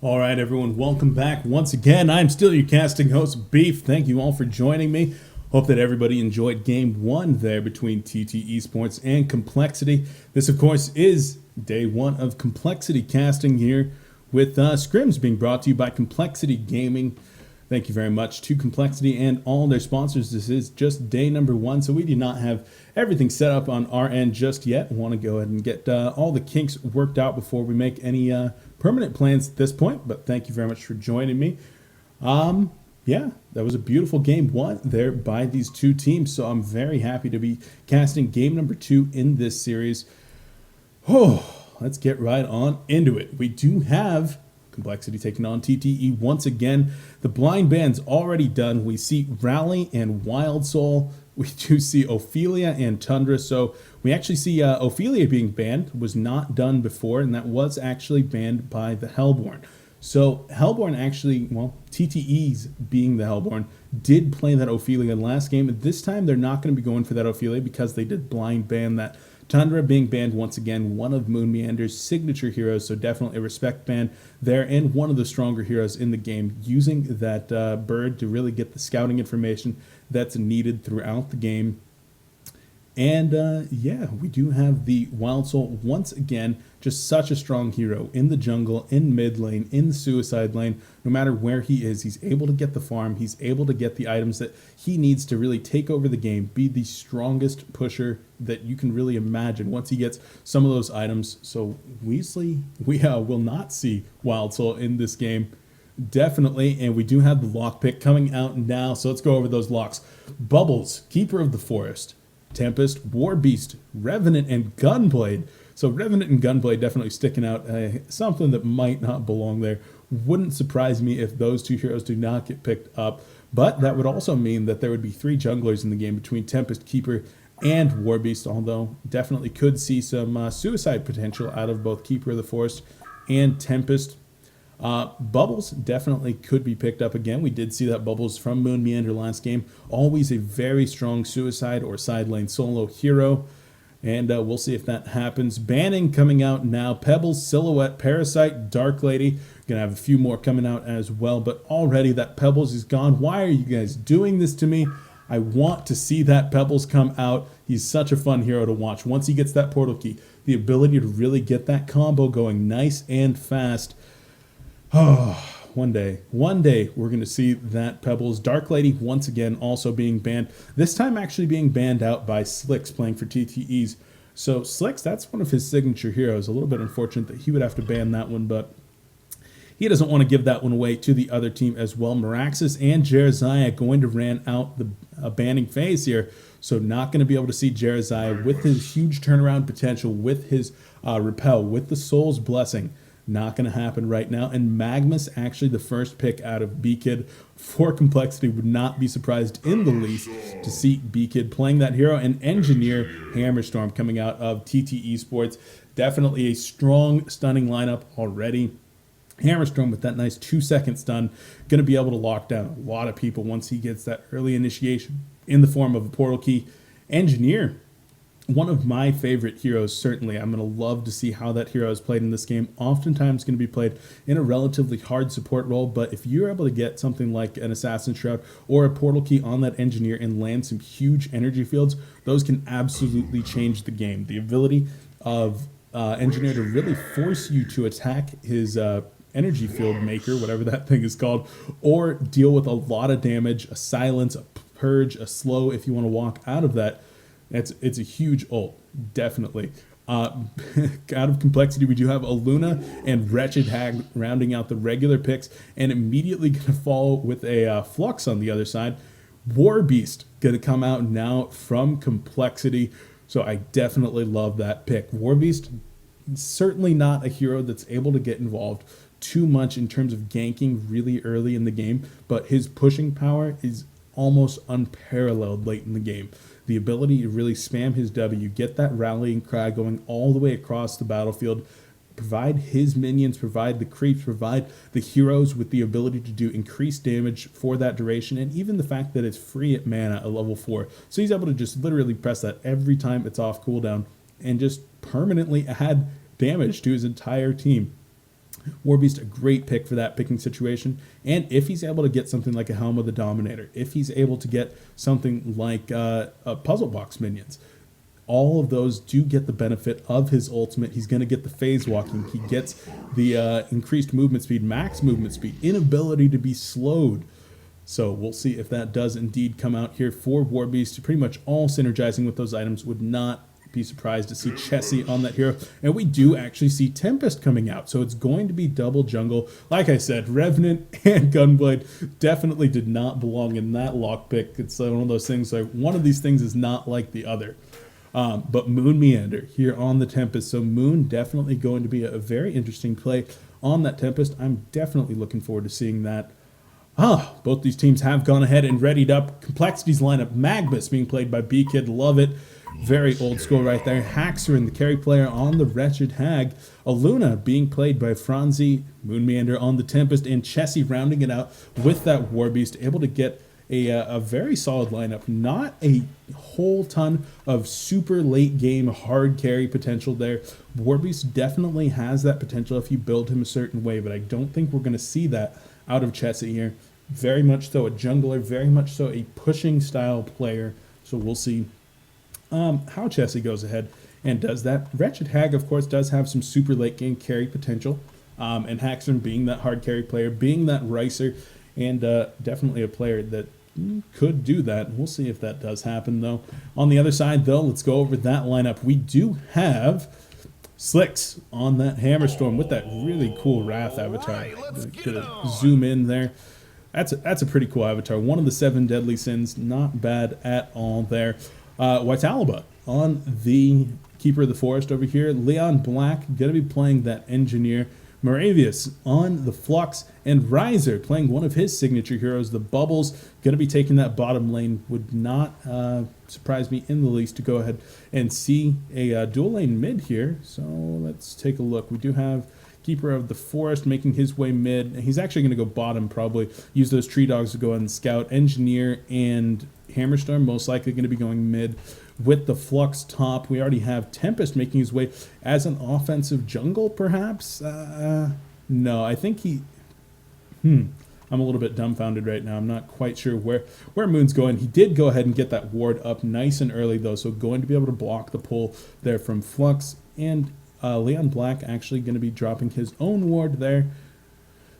All right, everyone, welcome back once again. I'm still your casting host, Beef. Thank you all for joining me. Hope that everybody enjoyed game one there between TT Esports and Complexity. This, of course, is day one of Complexity casting here with Scrims being brought to you by Complexity Gaming. Thank you very much to Complexity and all their sponsors. This is just day number one, so we do not have everything set up on our end just yet. I want to go ahead and get all the kinks worked out before we make any permanent plans at this point, but thank you very much for joining me. Yeah, that was a beautiful game one there by these two teams, so I'm very happy to be casting game number two in this series. Oh, let's get right on into it. We do have Complexity taking on TTE once again. The blind band's already done. We see Rally and Wild Soul. We do see Ophelia and Tundra. So we actually see Ophelia being banned. Was not done before, and that was actually banned by the Hellborn. So Hellborn actually, well, TTE's being the Hellborn, did play that Ophelia in last game. This time they're not going to be going for that Ophelia because they did blind ban that Tundra, being banned once again, one of Moon Meander's signature heroes, so definitely a respect ban there, and one of the stronger heroes in the game, using that bird to really get the scouting information that's needed throughout the game. And yeah, we do have the Wild Soul once again, just such a strong hero in the jungle, in mid lane, in the suicide lane. No matter where he is, he's able to get the farm. He's able to get the items that he needs to really take over the game, be the strongest pusher that you can really imagine once he gets some of those items. So Weasley, we will not see Wild Soul in this game. Definitely, and we do have the lockpick coming out now, so let's go over those locks. Bubbles, Keeper of the Forest, Tempest, War Beast, Revenant, and Gunblade. So Revenant and Gunblade definitely sticking out, something that might not belong there. Wouldn't surprise me if those two heroes do not get picked up, but that would also mean that there would be three junglers in the game between Tempest, Keeper, and War Beast, although definitely could see some suicide potential out of both Keeper of the Forest and Tempest. Bubbles definitely could be picked up again. We did see that Bubbles from Moon Meander last game. Always a very strong suicide or side lane solo hero. And we'll see if that happens. Banning coming out now. Pebbles, Silhouette, Parasite, Dark Lady. Gonna have a few more coming out as well. But already that Pebbles is gone. Why are you guys doing this to me? I want to see that Pebbles come out. He's such a fun hero to watch. Once he gets that portal key, the ability to really get that combo going nice and fast. Oh, one day we're going to see that Pebbles. Dark Lady once again also being banned. This time actually being banned out by Slicks playing for TTEs. So Slicks, that's one of his signature heroes. A little bit unfortunate that he would have to ban that one, but he doesn't want to give that one away to the other team as well. Meraxis and Jeraziah going to ran out the banning phase here. So not going to be able to see Jeraziah with his huge turnaround potential, with his repel, with the Soul's Blessing. Not going to happen right now. And Magmus, actually the first pick out of B-Kid for Complexity. Would not be surprised in the least to see B-Kid playing that hero. And Engineer Hammerstorm coming out of TT Esports. Definitely a strong, stunning lineup already. Hammerstorm with that nice 2-second stun. Going to be able to lock down a lot of people once he gets that early initiation in the form of a portal key. Engineer, one of my favorite heroes, certainly. I'm going to love to see how that hero is played in this game. Oftentimes going to be played in a relatively hard support role, but if you're able to get something like an Assassin Shroud or a portal key on that Engineer and land some huge energy fields, those can absolutely change the game. The ability of Engineer to really force you to attack his energy field maker, whatever that thing is called, or deal with a lot of damage, a silence, a purge, a slow if you want to walk out of that. It's a huge ult, definitely. Out of Complexity, we do have Aluna and Wretched Hag rounding out the regular picks, and immediately going to follow with a Flux on the other side. War Beast going to come out now from Complexity, so I definitely love that pick. War Beast, certainly not a hero that's able to get involved too much in terms of ganking really early in the game, but his pushing power is almost unparalleled late in the game. The ability to really spam his W, get that rallying cry going all the way across the battlefield, provide his minions, provide the creeps, provide the heroes with the ability to do increased damage for that duration, and even the fact that it's free at mana at level 4. So he's able to just literally press that every time it's off cooldown and just permanently add damage to his entire team. Warbeast, a great pick for that picking situation. And if he's able to get something like a Helm of the Dominator, if he's able to get something like a Puzzle Box minions, all of those do get the benefit of his ultimate. He's going to get the phase walking. He gets the increased movement speed, max movement speed, inability to be slowed. So we'll see if that does indeed come out here for Warbeast. Pretty much all synergizing with those items. Would not be surprised to see Chessie on that hero. And we do actually see Tempest coming out. So it's going to be double jungle. Like I said, Revenant and Gunblade definitely did not belong in that lockpick. It's one of those things like one of these things is not like the other. But Moon Meander here on the Tempest. So Moon definitely going to be a very interesting play on that Tempest. I'm definitely looking forward to seeing that. Both these teams have gone ahead and readied up. Complexity's lineup, Magnus being played by B-Kid. Love it. Very old school right there. Haxer, the carry player on the Wretched Hag. Aluna being played by Franzi. Moon Meander on the Tempest. And Chessie rounding it out with that Warbeast. Able to get a very solid lineup. Not a whole ton of super late game hard carry potential there. Warbeast definitely has that potential if you build him a certain way, but I don't think we're going to see that out of Chessie here. Very much so a jungler, very much so a pushing style player. So we'll see how Chessie goes ahead and does that. Wretched Hag, of course, does have some super late game carry potential. And Haxton being that hard carry player, being that ricer, and definitely a player that could do that. We'll see if that does happen, though. On the other side, though, let's go over that lineup. We do have Slicks on that Hammerstorm with that really cool Wrath avatar. Gonna zoom in there. That's a pretty cool avatar. One of the 7 deadly sins. Not bad at all there. Whitalaba on the Keeper of the Forest over here. Leon Black going to be playing that Engineer. Moravius on the Flux, and Riser playing one of his signature heroes, the Bubbles, going to be taking that bottom lane. Would not surprise me in the least to go ahead and see a dual lane mid here. So let's take a look. We do have Keeper of the Forest making his way mid. He's actually going to go bottom, probably use those Tree Dogs to go ahead and scout. Engineer and Hammerstorm most likely going to be going mid with the Flux top. We already have Tempest making his way as an offensive jungle, perhaps? No, I think he... I'm a little bit dumbfounded right now. I'm not quite sure where Moon's going. He did go ahead and get that ward up nice and early, though, so going to be able to block the pull there from Flux. And Leon Black actually going to be dropping his own ward there.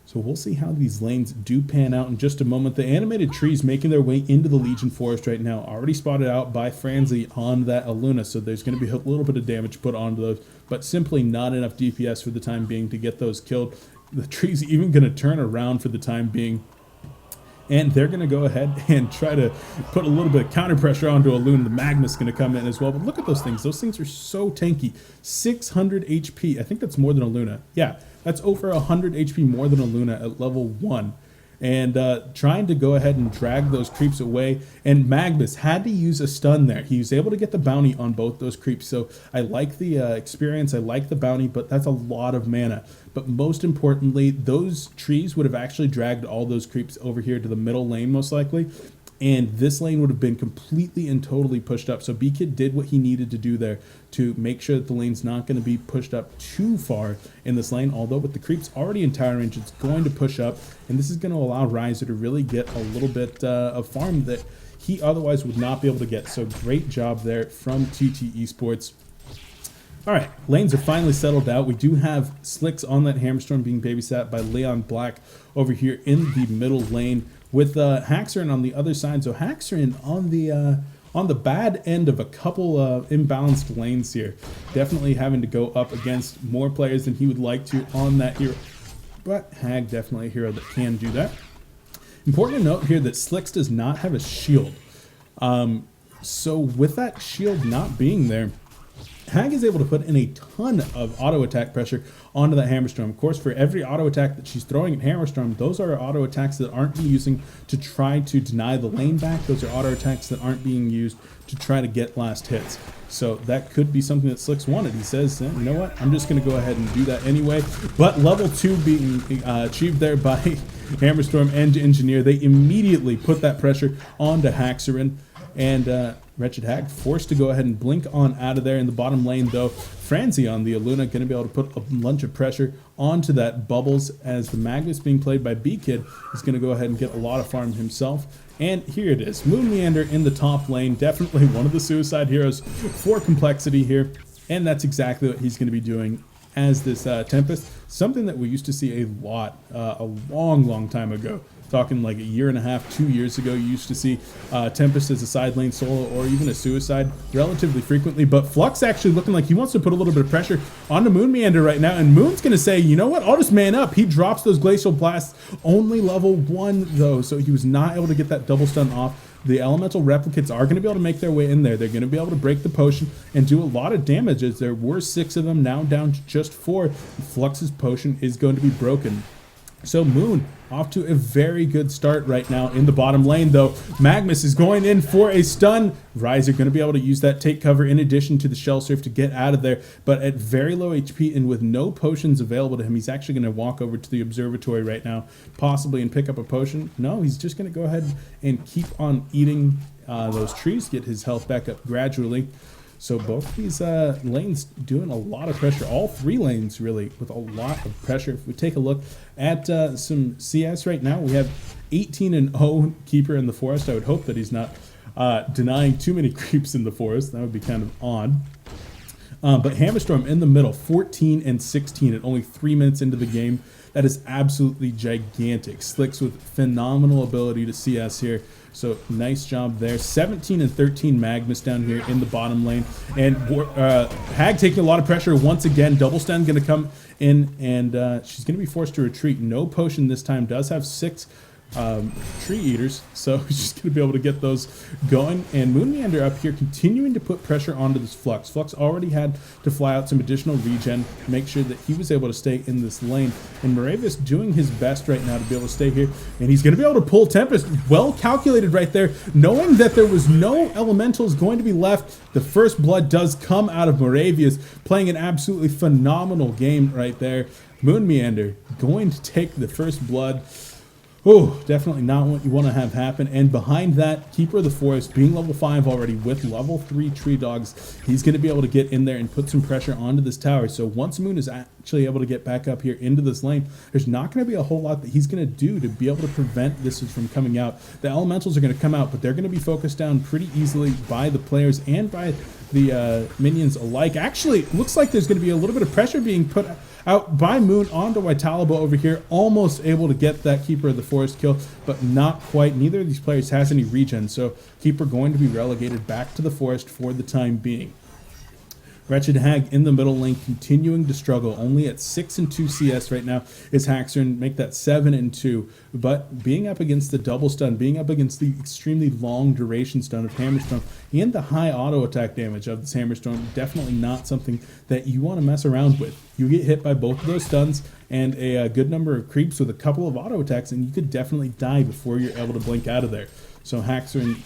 So we'll see how these lanes do pan out in just a moment. The animated trees making their way into the Legion Forest right now. Already spotted out by Franzi on that Aluna. So there's going to be a little bit of damage put onto those. But simply not enough DPS for the time being to get those killed. The tree's even going to turn around for the time being. And they're going to go ahead and try to put a little bit of counter pressure onto Aluna. The Magnus going to come in as well. But look at those things. Those things are so tanky. 600 HP. I think that's more than Aluna. Yeah. That's over 100 HP more than Aluna at level 1. And trying to go ahead and drag those creeps away. And Magnus had to use a stun there. He was able to get the bounty on both those creeps. So I like the experience. I like the bounty, but that's a lot of mana. But most importantly, those trees would have actually dragged all those creeps over here to the middle lane most likely. And this lane would have been completely and totally pushed up. So B-Kid did what he needed to do there to make sure that the lane's not going to be pushed up too far in this lane. Although with the creeps already in tower range, it's going to push up. And this is going to allow Riser to really get a little bit of farm that he otherwise would not be able to get. So great job there from TT Esports. All right, lanes are finally settled out. We do have Slicks on that Hammerstorm being babysat by Leon Black over here in the middle lane, with Haxerin on the other side. So Haxerin on the bad end of a couple imbalanced lanes here. Definitely having to go up against more players than he would like to on that hero. But Hag definitely a hero that can do that. Important to note here that Slicks does not have a shield. So with that shield not being there, Hag is able to put in a ton of auto attack pressure onto that Hammerstorm. Of course, for every auto attack that she's throwing at Hammerstorm, those are auto attacks that aren't being using to try to deny the lane back. Those are auto attacks that aren't being used to try to get last hits. So that could be something that Slicks wanted. He says, you know what, I'm just going to go ahead and do that anyway. But level 2 being achieved there by Hammerstorm and Engineer, they immediately put that pressure onto Haxerin. And Wretched Hag forced to go ahead and blink on out of there. In the bottom lane, though, Franzi on the Aluna going to be able to put a bunch of pressure onto that Bubbles, as the Magnus being played by B-Kid is going to go ahead and get a lot of farm himself. And here it is, Moon Meander in the top lane, definitely one of the suicide heroes for Complexity here. And that's exactly what he's going to be doing as this Tempest, something that we used to see a lot a long time ago. Talking like a year and a half, 2 years ago, you used to see Tempest as a side lane solo or even a suicide relatively frequently. But Flux actually looking like he wants to put a little bit of pressure onto Moon Meander right now. And Moon's going to say, you know what, I'll just man up. He drops those Glacial Blasts, only level 1 though, so he was not able to get that double stun off. The elemental replicates are going to be able to make their way in there. They're going to be able to break the potion and do a lot of damage, as there were 6 of them, now down to just 4. Flux's potion is going to be broken. So Moon off to a very good start right now in the bottom lane, though. Magnus is going in for a stun. Riser going to be able to use that take cover in addition to the Shell Surf to get out of there, but at very low HP and with no potions available to him, he's actually going to walk over to the observatory right now, possibly, and pick up a potion. No, he's just going to go ahead and keep on eating those trees, get his health back up gradually. So both these lanes doing a lot of pressure. All 3 lanes really with a lot of pressure. If we take a look at some CS right now, we have 18-0 Keeper in the forest. I would hope that he's not denying too many creeps in the forest. That would be kind of odd. But Hammerstorm in the middle, 14-16 at only 3 minutes into the game. That is absolutely gigantic. Slicks with phenomenal ability to CS here. So nice job there. 17-13 Magnus down here in the bottom lane. And Hag taking a lot of pressure once again. Double stun going to come in, and she's going to be forced to retreat. No potion this time. Does have 6 tree eaters, so she's going to be able to get those going. And Moon Meander up here continuing to put pressure onto this Flux. Flux already had to fly out some additional regen to make sure that he was able to stay in this lane. And Moravius doing his best right now to be able to stay here. And he's going to be able to pull Tempest. Well calculated right there, knowing that there was no elementals going to be left. The first blood does come out of Moravius, playing an absolutely phenomenal game right there. Moon Meander going to take the first blood. Oh, definitely not what you want to have happen. And behind that, Keeper of the Forest being level 5 already with level 3 Tree Dogs, he's going to be able to get in there and put some pressure onto this tower. So once Moon is actually able to get back up here into this lane, there's not going to be a whole lot that he's going to do to be able to prevent this from coming out. The elementals are going to come out, but they're going to be focused down pretty easily by the players and by the minions alike. Actually, looks like there's going to be a little bit of pressure being put out by Moon onto Waitalaba over here, almost able to get that Keeper of the Forest kill, but not quite. Neither of these players has any regen, so Keeper going to be relegated back to the forest for the time being. Wretched Hag in the middle lane continuing to struggle, only at 6-2 CS right now is Haxorn, make that 7-2, but being up against the double stun, being up against the extremely long duration stun of Hammerstorm and the high auto attack damage of this Hammerstorm, definitely not something that you want to mess around with. You get hit by both of those stuns and a good number of creeps with a couple of auto attacks, and you could definitely die before you're able to blink out of there. So Haxorn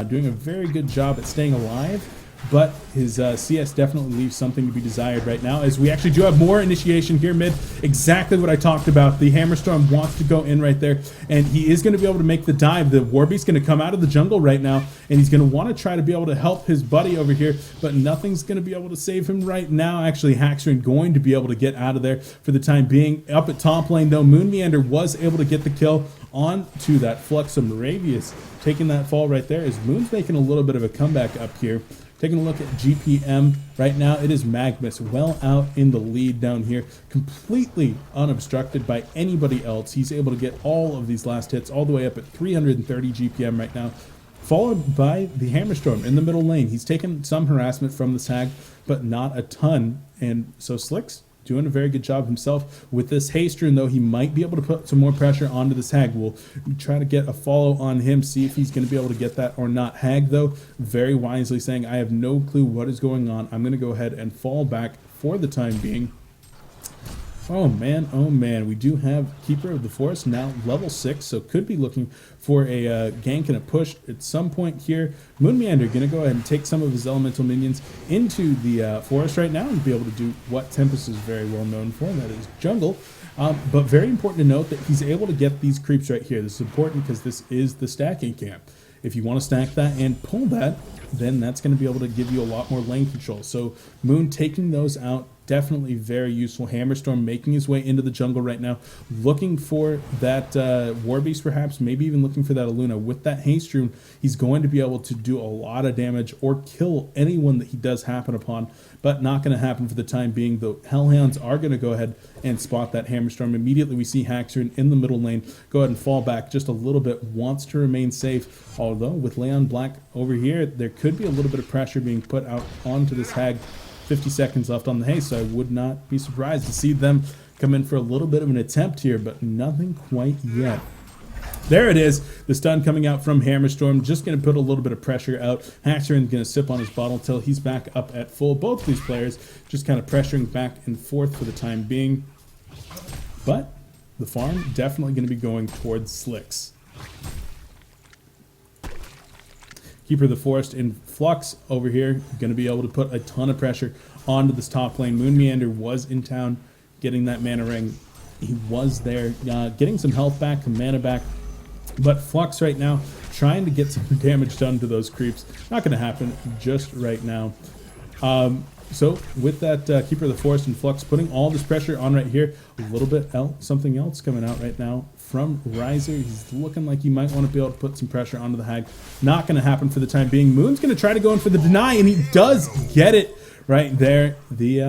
doing a very good job at staying alive, but his CS definitely leaves something to be desired right now, as we actually do have more initiation here mid. Exactly what I talked about. The Hammerstorm wants to go in right there, and he is going to be able to make the dive. The Warbeast's going to come out of the jungle right now, and he's going to want to try to be able to help his buddy over here, but nothing's going to be able to save him right now. Actually, Haxorn going to be able to get out of there for the time being. Up at top lane, though, Moon Meander was able to get the kill onto that Flux of Moravius, taking that fall right there, as Moon's making a little bit of a comeback up here. Taking a look at GPM right now, it is Magnus well out in the lead down here, completely unobstructed by anybody else. He's able to get all of these last hits all the way up at 330 GPM right now, followed by the Hammerstorm in the middle lane. He's taken some harassment from this Hag, but not a ton. And so Slicks doing a very good job himself with this Haster, though he might be able to put some more pressure onto this Hag. We'll try to get a follow on him, see if he's going to be able to get that or not. Hag, though, very wisely saying, I have no clue what is going on. I'm going to go ahead and fall back for the time being. Oh man, we do have Keeper of the Forest now level 6, so could be looking for a gank and a push at some point here. Moon Meander going to go ahead and take some of his elemental minions into the forest right now and be able to do what Tempest is very well known for, and that is jungle. But very important to note that he's able to get these creeps right here. This is important because this is the stacking camp. if you want to stack that and pull that, then that's going to be able to give you a lot more lane control. So Moon taking those out, definitely very useful. Hammerstorm making his way into the jungle right now, looking for that War Beast perhaps, maybe even looking for that Aluna. With that haste rune, he's going to be able to do a lot of damage or kill anyone that he does happen upon, but not going to happen for the time being. The Hellhounds are going to go ahead and spot that Hammerstorm. Immediately we see Haxorn in the middle lane go ahead and fall back just a little bit, wants to remain safe, although with Leon Black over here, there could be a little bit of pressure being put out onto this Hag. 50 seconds left on the haste, so I would not be surprised to see them come in for a little bit of an attempt here, but nothing quite yet. There it is, the stun coming out from Hammerstorm, just going to put a little bit of pressure out. Haxorn's going to sip on his bottle till he's back up at full. Both these players just kind of pressuring back and forth for the time being, but the farm definitely going to be going towards Slicks. Keeper of the Forest in flux over here, going to be able to put a ton of pressure onto this top lane. Moon Meander was in town getting that mana ring. He was there getting some health back, some mana back, but Flux right now trying to get some damage done to those creeps. Not going to happen just right now. So with that Keeper of the Forest and Flux putting all this pressure on right here, a little bit something else coming out right now from Riser. He's looking like he might want to be able to put some pressure onto the Hag. Not going to happen for the time being. Moon's going to try to go in for the deny, and he does get it right there. The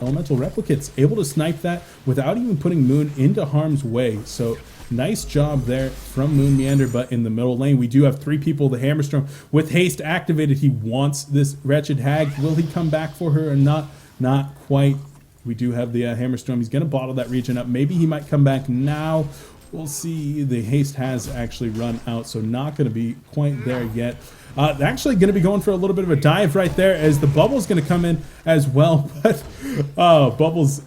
Elemental Replicate's able to snipe that without even putting Moon into harm's way. So nice job there from Moon Meander, but in the middle lane, we do have three people. The Hammerstorm with haste activated. He wants this wretched Hag. Will he come back for her or not? Not quite. We do have the Hammerstorm. He's going to bottle that region up. Maybe he might come back now. We'll see. The haste has actually run out, so not going to be quite there yet. Actually going to be going for a little bit of a dive right there as the Bubble's going to come in as well. But Bubble's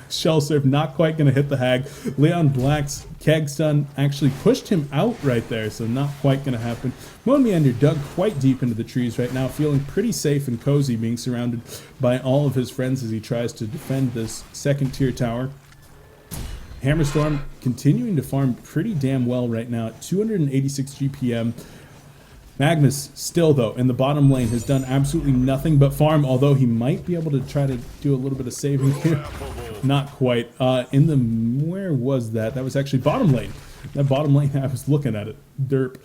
Shell Surf not quite going to hit the Hag. Leon Black's Keg Stun actually pushed him out right there, so not quite going to happen. Moon Meander dug quite deep into the trees right now, feeling pretty safe and cozy, being surrounded by all of his friends as he tries to defend this second tier tower. Hammerstorm continuing to farm pretty damn well right now at 286 GPM. Magnus still, though, in the bottom lane has done absolutely nothing but farm, although he might be able to try to do a little bit of saving here. Not quite. Where was that? That was actually bottom lane. That bottom lane, I was looking at it. Derp.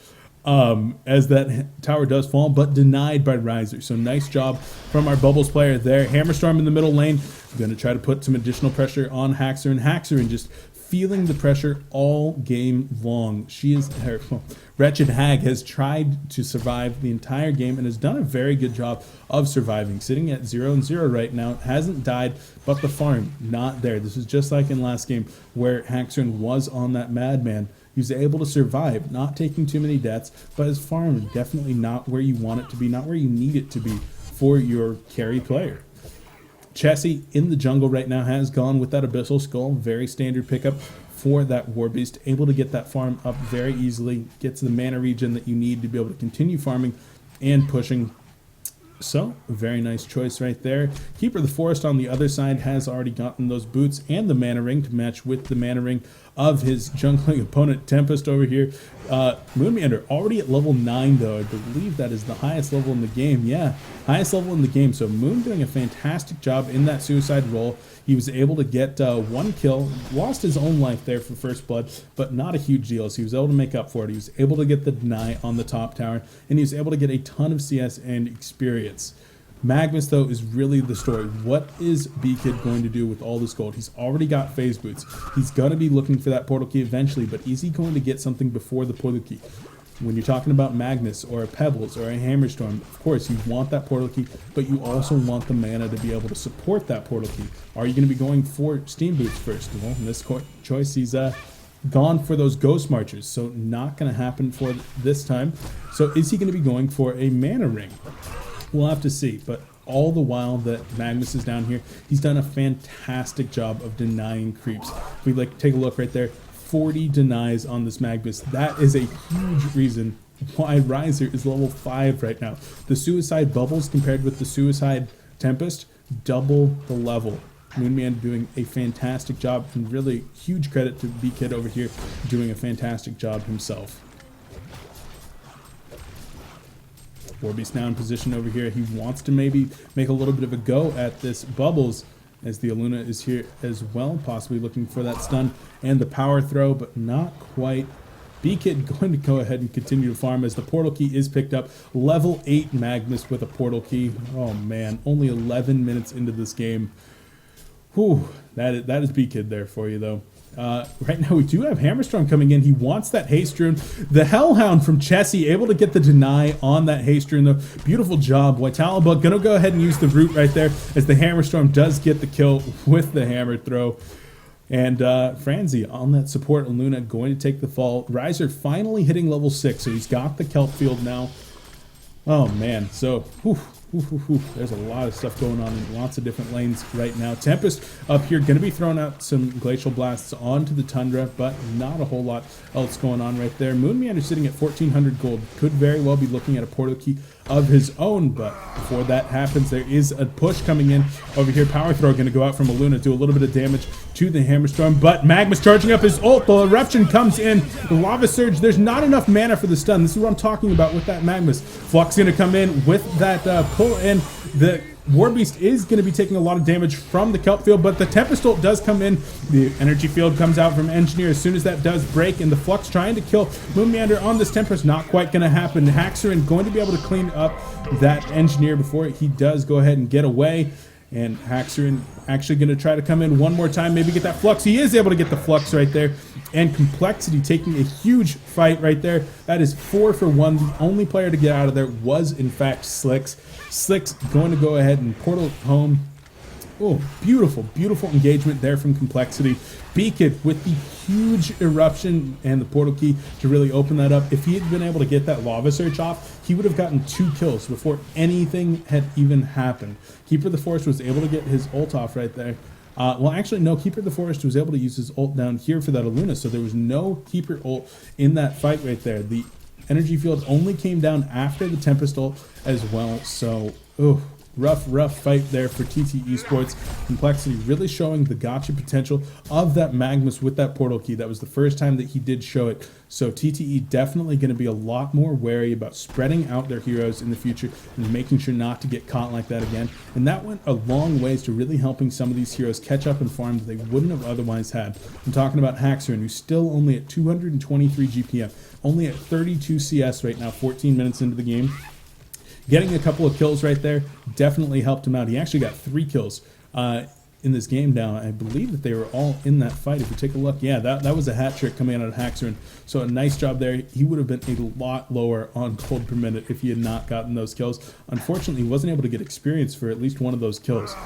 As that tower does fall, but denied by Riser. So nice job from our Bubbles player there. Hammerstorm in the middle lane. Going to try to put some additional pressure on Haxorn. Haxorn just feeling the pressure all game long. Wretched Hag has tried to survive the entire game and has done a very good job of surviving. Sitting at 0-0 right now, hasn't died, but the farm not there. This is just like in last game where Haxorn was on that madman. He was able to survive, not taking too many deaths, but his farm definitely not where you want it to be, not where you need it to be for your carry player. Chessie in the jungle right now has gone with that Abyssal Skull, very standard pickup for that War Beast, able to get that farm up very easily, gets the mana regen that you need to be able to continue farming and pushing. So, a very nice choice right there. Keeper of the Forest on the other side has already gotten those boots and the mana ring to match with the mana ring of his jungling opponent, Tempest over here. Moon Meander already at level 9, though. I believe that is the highest level in the game. Yeah, highest level in the game. So Moon doing a fantastic job in that suicide role. He was able to get one kill, lost his own life there for first blood, but not a huge deal. So he was able to make up for it. He was able to get the deny on the top tower, and he was able to get a ton of CS and experience. Magnus, though, is really the story. What is B-Kid going to do with all this gold? He's already got phase boots. He's going to be looking for that portal key eventually, but is he going to get something before the portal key? When you're talking about Magnus or a Pebbles or a Hammerstorm, of course, you want that portal key, but you also want the mana to be able to support that portal key. Are you going to be going for Steam Boots first? Well, in this choice, he's gone for those Ghost Marchers, so not going to happen for this time. So is he going to be going for a mana ring? We'll have to see, but all the while that Magnus is down here, he's done a fantastic job of denying creeps. If we take a look right there, 40 denies on this Magnus. That is a huge reason why Riser is level 5 right now. The Suicide Bubbles compared with the Suicide Tempest, double the level. Moonman doing a fantastic job, and really huge credit to B-Kid over here doing a fantastic job himself. Warbeast now in position over here. He wants to maybe make a little bit of a go at this Bubbles, as the Aluna is here as well, possibly looking for that stun and the power throw, but not quite. B-Kid going to go ahead and continue to farm as the portal key is picked up. Level 8 Magnus with a portal key. Oh man, only 11 minutes into this game. Whew, that is B-Kid there for you though. Right now we do have Hammerstorm coming in. He wants that haste rune. The Hellhound from Chessie able to get the deny on that haste rune though. Beautiful job. Waitalaba gonna go ahead and use the root right there as the Hammerstorm does get the kill with the hammer throw. And Franzi on that support Aluna going to take the fall. Riser finally hitting level 6, so he's got the kelp field now. Oh man, so there's a lot of stuff going on in lots of different lanes right now. Tempest up here going to be throwing out some glacial blasts onto the tundra, but not a whole lot else going on right there. Moonmeander sitting at 1400 gold, could very well be looking at a portal key of his own, but before that happens, there is a push coming in over here. Power throw going to go out from Aluna, do a little bit of damage to the Hammerstorm, but Magma's charging up his ult. The eruption comes in, the lava surge. There's not enough mana for the stun. This is what I'm talking about with that Magmas. Flux going to come in with that pull in. The Warbeast is going to be taking a lot of damage from the kelp field, but the Tempest ult does come in. The energy field comes out from Engineer as soon as that does break, and the Flux trying to kill Moonmeander on this Tempest, not quite going to happen. Haxerin going to be able to clean up that Engineer before he does go ahead and get away. And Haxerin actually going to try to come in one more time, maybe get that Flux. He is able to get the Flux right there. And Complexity taking a huge fight right there. That is 4 for 1. The only player to get out of there was, in fact, Slicks. Slicks going to go ahead and portal home. Oh, beautiful, beautiful engagement there from Complexity. B-Kid with the huge eruption and the portal key to really open that up. If he had been able to get that lava surge off, he would have gotten 2 kills before anything had even happened. Keeper of the Forest was able to get his ult off right there. Well, actually, no, Keeper of the Forest was able to use his ult down here for that Aluna, so there was no Keeper ult in that fight right there. The energy field only came down after the Tempest ult as well, so, rough fight there for TT Esports. Complexity really showing the gotcha potential of that Magnus with that portal key. That was the first time that he did show it. So TTE definitely going to be a lot more wary about spreading out their heroes in the future and making sure not to get caught like that again. And that went a long ways to really helping some of these heroes catch up and farm that they wouldn't have otherwise had. I'm talking about Haxerin, who's still only at 223 GPM, only at 32 CS right now, 14 minutes into the game. Getting a couple of kills right there definitely helped him out. He actually got 3 kills in this game now. I believe that they were all in that fight. If you take a look, yeah, that was a hat trick coming out of Haxerin. So a nice job there. He would have been a lot lower on gold per minute if he had not gotten those kills. Unfortunately, he wasn't able to get experience for at least one of those kills.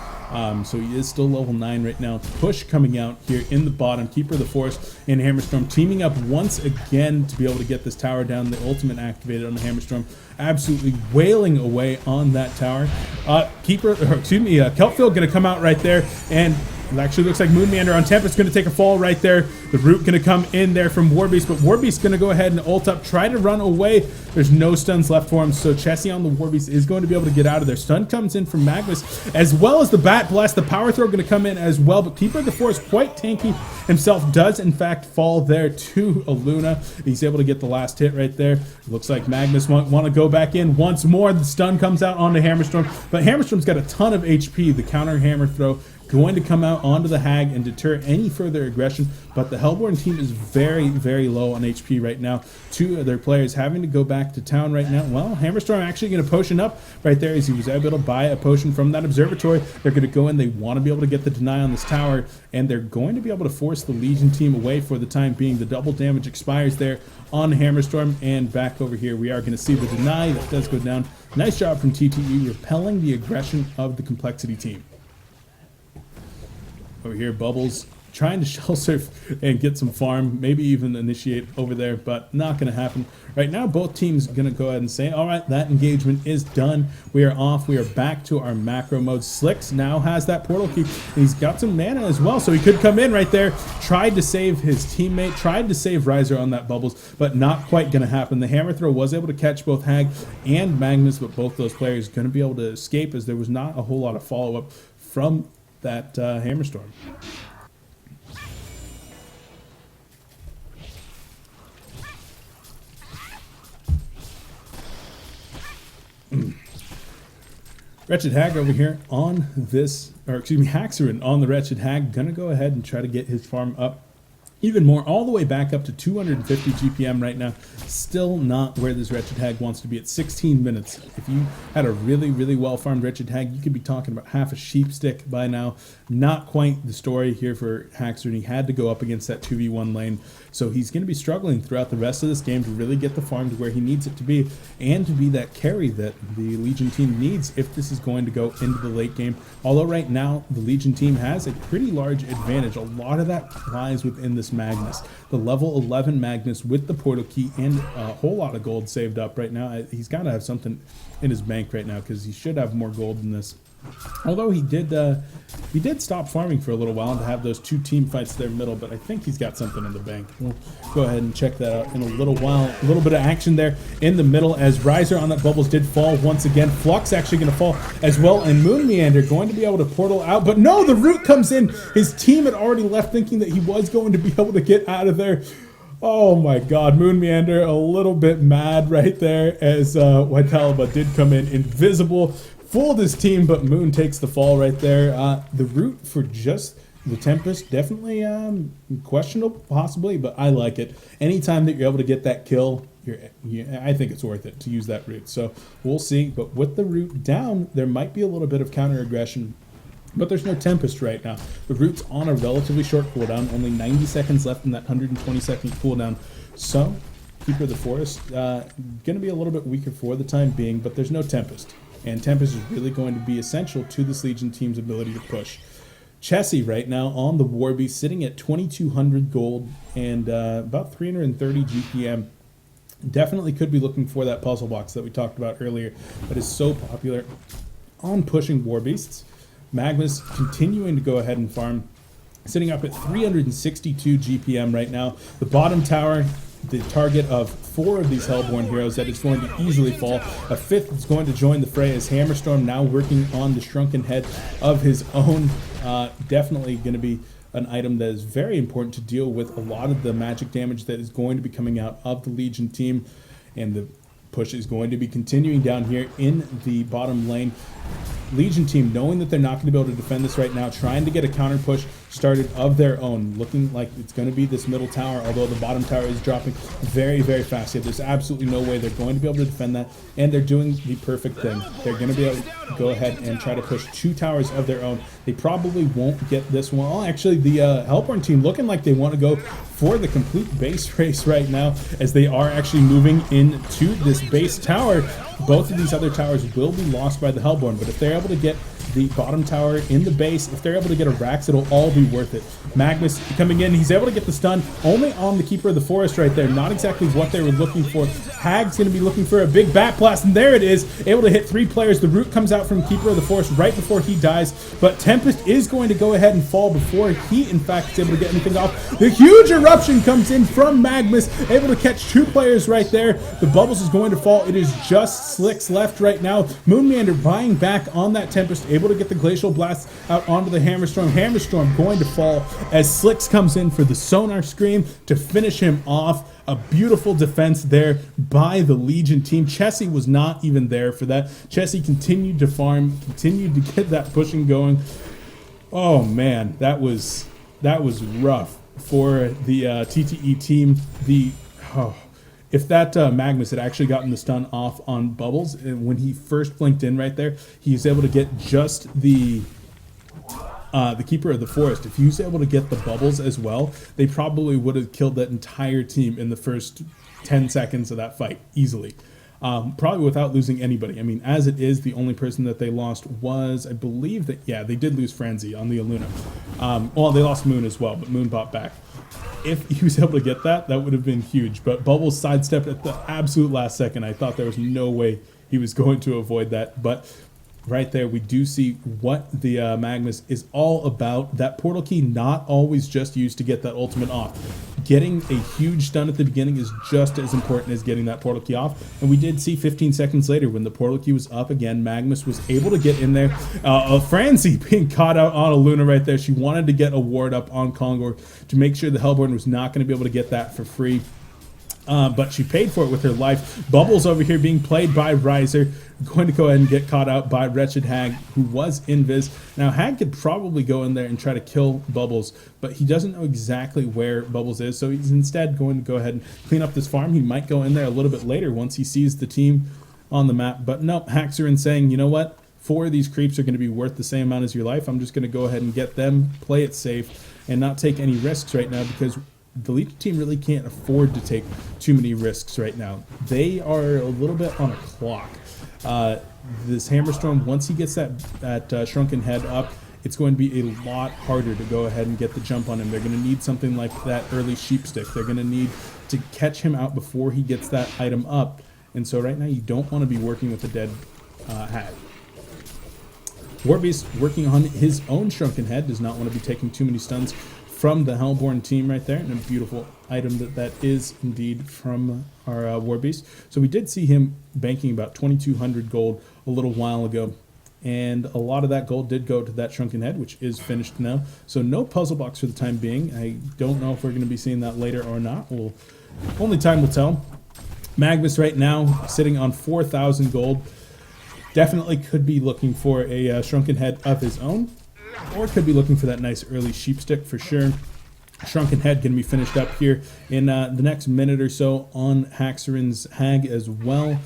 So he is still level 9 right now. Push coming out here in the bottom. Keeper of the Forest and Hammerstorm teaming up once again to be able to get this tower down. The ultimate activated on the Hammerstorm. Absolutely wailing away on that tower. Kelpfield going to come out right there, and it actually looks like Moonmeander on Tempest going to take a fall right there. The root going to come in there from Warbeast, but Warbeast going to go ahead and ult up, try to run away. There's no stuns left for him, so Chessie on the Warbeast is going to be able to get out of there. Stun comes in from Magnus, as well as the Bat Blast. The Power Throw going to come in as well, but Keeper of the Forest, quite tanky himself, does in fact fall there to Aluna. He's able to get the last hit right there. Looks like Magnus want to go back in once more. The stun comes out onto Hammerstorm, but Hammerstorm's got a ton of HP. The counter hammer throw going to come out onto the Hag and deter any further aggression, but the Hellborn team is very, very low on HP right now. 2 of their players having to go back to town right now. Well, Hammerstorm actually going to potion up right there as he was able to buy a potion from that observatory. They're going to go in, they want to be able to get the deny on this tower, and they're going to be able to force the Legion team away for the time being. The double damage expires there on Hammerstorm, and back over here we are going to see the deny that does go down. Nice job from TTE repelling the aggression of the Complexity team. Over here, Bubbles trying to shell surf and get some farm, maybe even initiate over there, but not going to happen. Right now, both teams are going to go ahead and say, all right, that engagement is done. We are off. We are back to our macro mode. Slicks now has that portal key. He's got some mana as well, so he could come in right there. Tried to save his teammate, tried to save Riser on that Bubbles, but not quite going to happen. The hammer throw was able to catch both Hag and Magnus, but both those players going to be able to escape as there was not a whole lot of follow-up from that Hammerstorm. Wretched Hag over here on this, or excuse me, Haxerin on the Wretched Hag. Gonna go ahead and try to get his farm up even more, all the way back up to 250 GPM right now. Still not where this Wretched Hag wants to be at 16 minutes. If you had a really, really well-farmed Wretched Hag, you could be talking about half a sheep stick by now. Not quite the story here for Haxerin. He had to go up against that 2v1 lane, so he's going to be struggling throughout the rest of this game to really get the farm to where he needs it to be, and to be that carry that the Legion team needs if this is going to go into the late game. Although right now, the Legion team has a pretty large advantage. A lot of that lies within this Magnus. The level 11 Magnus with the portal key and a whole lot of gold saved up right now. He's got to have something in his bank right now, because he should have more gold than this. Although he did stop farming for a little while to have those two team fights there middle, but I think he's got something in the bank. We'll go ahead and check that out in a little while. A little bit of action there in the middle as Riser on that Bubbles did fall once again. Flux actually going to fall as well, and Moon Meander going to be able to portal out, but no, the root comes in. His team had already left thinking that he was going to be able to get out of there. Oh my god, Moon Meander a little bit mad right there as Waitalaba did come in invisible. Fooled his team, but Moon takes the fall right there. The root for just the Tempest, definitely questionable, possibly, but I like it. Anytime that you're able to get that kill, I think it's worth it to use that root. So we'll see. But with the root down, there might be a little bit of counter aggression, but there's no Tempest right now. The root's on a relatively short cooldown, only 90 seconds left in that 120-second cooldown. So Keeper of the Forest going to be a little bit weaker for the time being, but there's no Tempest. And Tempest is really going to be essential to this Legion team's ability to push. Chessie right now on the Warbeast, sitting at 2,200 gold and about 330 GPM. Definitely could be looking for that puzzle box that we talked about earlier that is so popular on pushing Warbeasts. Magnus continuing to go ahead and farm, sitting up at 362 GPM right now. The bottom tower, the target of 4 of these Hellborn heroes that is going to easily fall. A 5th is going to join the fray as Hammerstorm now working on the shrunken head of his own. Definitely going to be an item that is very important to deal with a lot of the magic damage that is going to be coming out of the Legion team. And the push is going to be continuing down here in the bottom lane. Legion team, knowing that they're not going to be able to defend this right now, trying to get a counter push started of their own, looking like it's going to be this middle tower, although the bottom tower is dropping very, very fast. Yet there's absolutely no way they're going to be able to defend that, and they're doing the perfect thing. They're going to be able to go ahead and try to push 2 towers of their own. They probably won't get this one. Oh, actually, the Hellborn team looking like they want to go for the complete base race right now, as they are actually moving into this base tower. Both of these other towers will be lost by the Hellborn, but if they're able to get the bottom tower in the base, if they're able to get a Rax, it'll all be worth it. Magnus coming in, he's able to get the stun only on the Keeper of the Forest right there. Not exactly what they were looking for. Hag's going to be looking for a big Bat Blast, and there it is, able to hit 3 players. The root comes out from Keeper of the Forest right before he dies, but Tempest is going to go ahead and fall before he, in fact, is able to get anything off. The huge eruption comes in from Magnus, able to catch 2 players right there. The Bubbles is going to fall. It is just Slicks left right now. Moon Meander buying back on that Tempest, able to get the Glacial Blast out onto the Hammerstorm. Hammerstorm going to fall as Slicks comes in for the Sonar Scream to finish him off. A beautiful defense there by the Legion team. Chessie was not even there for that. Chessie continued to farm, continued to get that pushing going. Oh man, that was rough for the TTE team. If that Magnus had actually gotten the stun off on Bubbles, when he first blinked in right there, he was able to get just the Keeper of the Forest. If he was able to get the Bubbles as well, they probably would have killed that entire team in the first 10 seconds of that fight, easily. Probably without losing anybody. I mean, as it is, the only person that they lost was, I believe that, yeah, they did lose Frenzy on the Aluna. Well, they lost Moon as well, but Moon bought back. If he was able to get that, that would have been huge. But Bubbles sidestepped at the absolute last second. I thought there was no way he was going to avoid that. But right there, we do see what the Magnus is all about. That portal key not always just used to get that ultimate off. Getting a huge stun at the beginning is just as important as getting that portal key off. And we did see 15 seconds later when the portal key was up again, Magnus was able to get in there. Francie being caught out on a Luna right there. She wanted to get a ward up on Kongor to make sure the Hellborn was not going to be able to get that for free. but she paid for it with her life. Bubbles over here being played by Riser, going to go ahead and get caught out by Wretched Hag, who was invis. Now Hag could probably go in there and try to kill Bubbles, but he doesn't know exactly where Bubbles is, so he's instead going to go ahead and clean up this farm. He might go in there a little bit later once he sees the team on the map, but no, Haxerin saying, you know what, 4 of these creeps are going to be worth the same amount as your life. I'm just going to go ahead and get them, play it safe, and not take any risks right now, because the Legion team really can't afford to take too many risks right now. They are a little bit on a clock. This Hammerstorm, once he gets that Shrunken Head up, it's going to be a lot harder to go ahead and get the jump on him. They're going to need something like that early sheep stick. They're going to need to catch him out before he gets that item up. And so right now you don't want to be working with a dead Hag. Warbeast working on his own Shrunken Head, does not want to be taking too many stuns from the Hellborn team right there, and a beautiful item that is indeed from our Warbeast. So we did see him banking about 2,200 gold a little while ago, and a lot of that gold did go to that Shrunken Head, which is finished now. So no puzzle box for the time being. I don't know if we're going to be seeing that later or not. Only time will tell. Magnus right now sitting on 4,000 gold. Definitely could be looking for a Shrunken Head of his own, or could be looking for that nice early sheep stick for sure. Shrunken Head going to be finished up here in the next minute or so on Haxerin's Hag as well.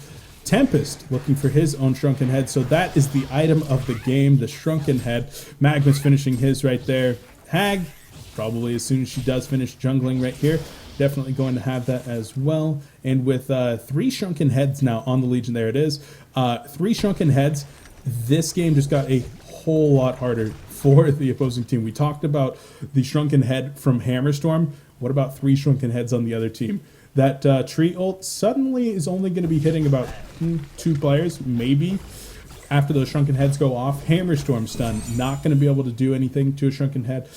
Tempest looking for his own Shrunken Head, so that is the item of the game, the Shrunken Head. Magnus finishing his right there. Hag, probably as soon as she does finish jungling right here, definitely going to have that as well. And with 3 Shrunken Heads now on the Legion, there it is. 3 Shrunken Heads. This game just got a whole lot harder for the opposing team. We talked about the Shrunken Head from Hammerstorm. What about 3 Shrunken Heads on the other team? That tree ult suddenly is only going to be hitting about 2 players, maybe. After those Shrunken Heads go off, Hammerstorm stun, not going to be able to do anything to a Shrunken Head.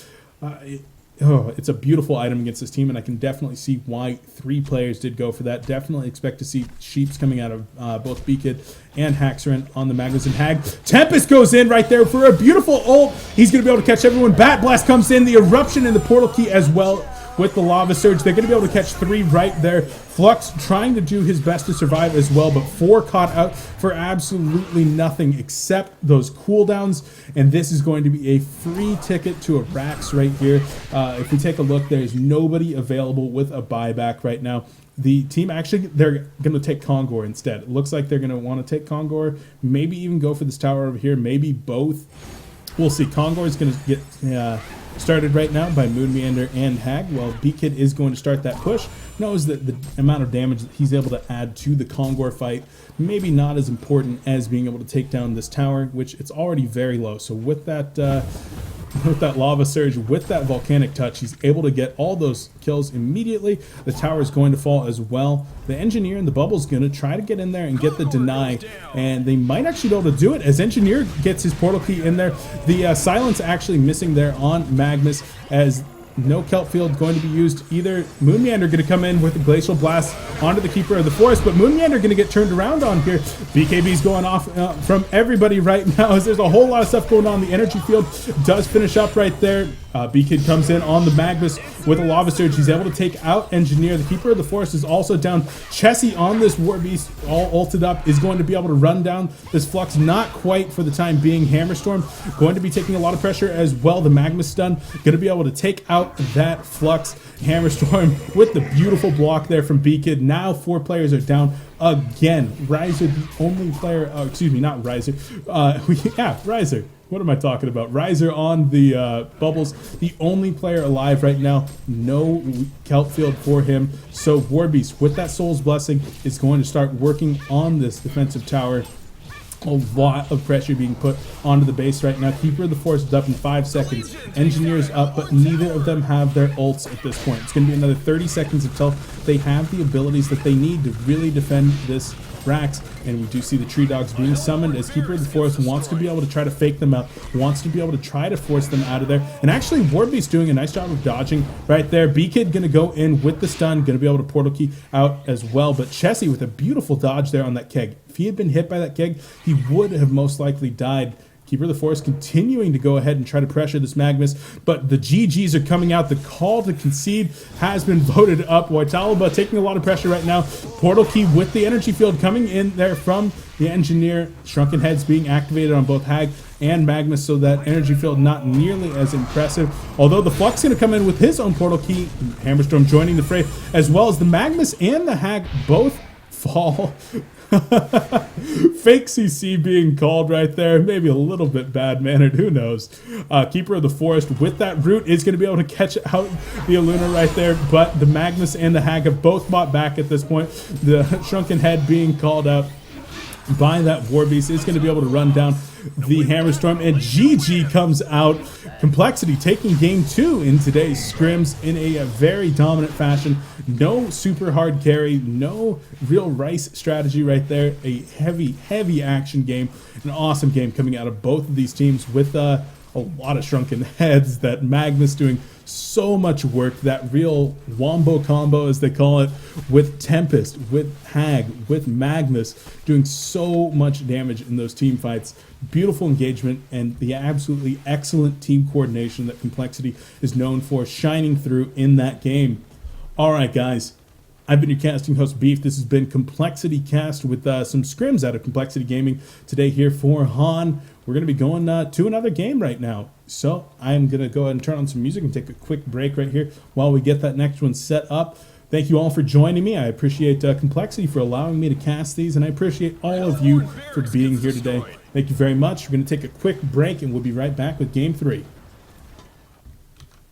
It's a beautiful item against this team, and I can definitely see why 3 players did go for that. Definitely expect to see sheeps coming out of both Beakid and Haxerin on the Magnus and Hag. Tempest goes in right there for a beautiful ult. He's going to be able to catch everyone. Bat Blast comes in, the Eruption and the Portal Key as well with the Lava Surge. They're going to be able to catch 3 right there. Flux trying to do his best to survive as well, but 4 caught out for absolutely nothing except those cooldowns, and this is going to be a free ticket to a Rax right here. If we take a look, there's nobody available with a buyback right now. The team actually, they're going to take Kongor instead. It looks like they're going to want to take Kongor, maybe even go for this tower over here, maybe both. We'll see. Kongor is going to get started right now by Moon Meander and Hag, while Beakid is going to start that push. Knows that the amount of damage that he's able to add to the Kongor fight maybe not as important as being able to take down this tower, which it's already very low. So with that Lava Surge, with that Volcanic Touch, he's able to get all those kills immediately. The tower is going to fall as well. The Engineer and the Bubble's going to try to get in there and get the deny, and they might actually be able to do it as Engineer gets his Portal Key in there. The Silence actually missing there on Magnus, as no Kelp Field going to be used either. Moon Meander going to come in with a Glacial Blast onto the Keeper of the Forest, but Moon Meander going to get turned around on here. BKB's going off from everybody right now, as there's a whole lot of stuff going on. The Energy Field does finish up right there. BKid comes in on the Magnus with a Lava Surge. He's able to take out Engineer. The Keeper of the Forest is also down. Chessie on this Warbeast, all ulted up, is going to be able to run down this Flux. Not quite for the time being. Hammerstorm going to be taking a lot of pressure as well. The Magnus stun going to be able to take out that Flux. Hammerstorm with the beautiful block there from Beakid. Now 4 players are down again. Riser, the only player, excuse me, not Riser. Riser. What am I talking about? Riser on the Bubbles, the only player alive right now. No Kelp Field for him. So Warbeast, with that Soul's Blessing, is going to start working on this defensive tower. A lot of pressure being put onto the base right now. Keeper of the Forest is up in 5 seconds. Engineer's up, but neither of them have their ults at this point. It's going to be another 30 seconds until they have the abilities that they need to really defend this Rax. And we do see the Tree Dogs being summoned as Keeper of the Forest wants to be able to try to fake them out, wants to be able to try to force them out of there. And actually, Warbeast doing a nice job of dodging right there. Beakid going to go in with the stun, going to be able to Portal Key out as well. But Chessie with a beautiful dodge there on that keg. If he had been hit by that keg, he would have most likely died Keeper of the Forest continuing to go ahead and try to pressure this Magnus, but the GGs are coming out. The call to concede has been voted up. Waitalaba taking a lot of pressure right now. Portal Key with the energy field coming in there from the engineer. Shrunken Heads being activated on both Hag and Magnus, so that energy field not nearly as impressive. Although the Flux going to come in with his own Portal Key. Hammerstorm joining the fray, as well as the Magnus and the Hag both fall. Fake CC being called right there. Maybe a little bit bad-mannered. Who knows? Keeper of the Forest with that root is going to be able to catch out the Aluna right there. But the Magnus and the Hag have both bought back at this point. The Shrunken Head being called out by that War Beast is going to be able to run down the Hammerstorm, and GG comes out. Complexity taking game 2 in today's scrims in a very dominant fashion. No super hard carry, no real rice strategy right there. A heavy action game, an awesome game coming out of both of these teams with a lot of Shrunken Heads. That Magnus doing so much work, that real wombo combo as they call it, with Tempest, with Hag, with Magnus, doing so much damage in those team fights. Beautiful engagement and the absolutely excellent team coordination that Complexity is known for shining through in that game. Alright guys, I've been your casting host Beef. This has been Complexity Cast with some scrims out of Complexity Gaming today here for HoN. We're going to be going to another game right now. So I'm going to go ahead and turn on some music and take a quick break right here while we get that next one set up. Thank you all for joining me. I appreciate Complexity for allowing me to cast these, and I appreciate all of you for being here today. Thank you very much. We're going to take a quick break, and we'll be right back with Game 3.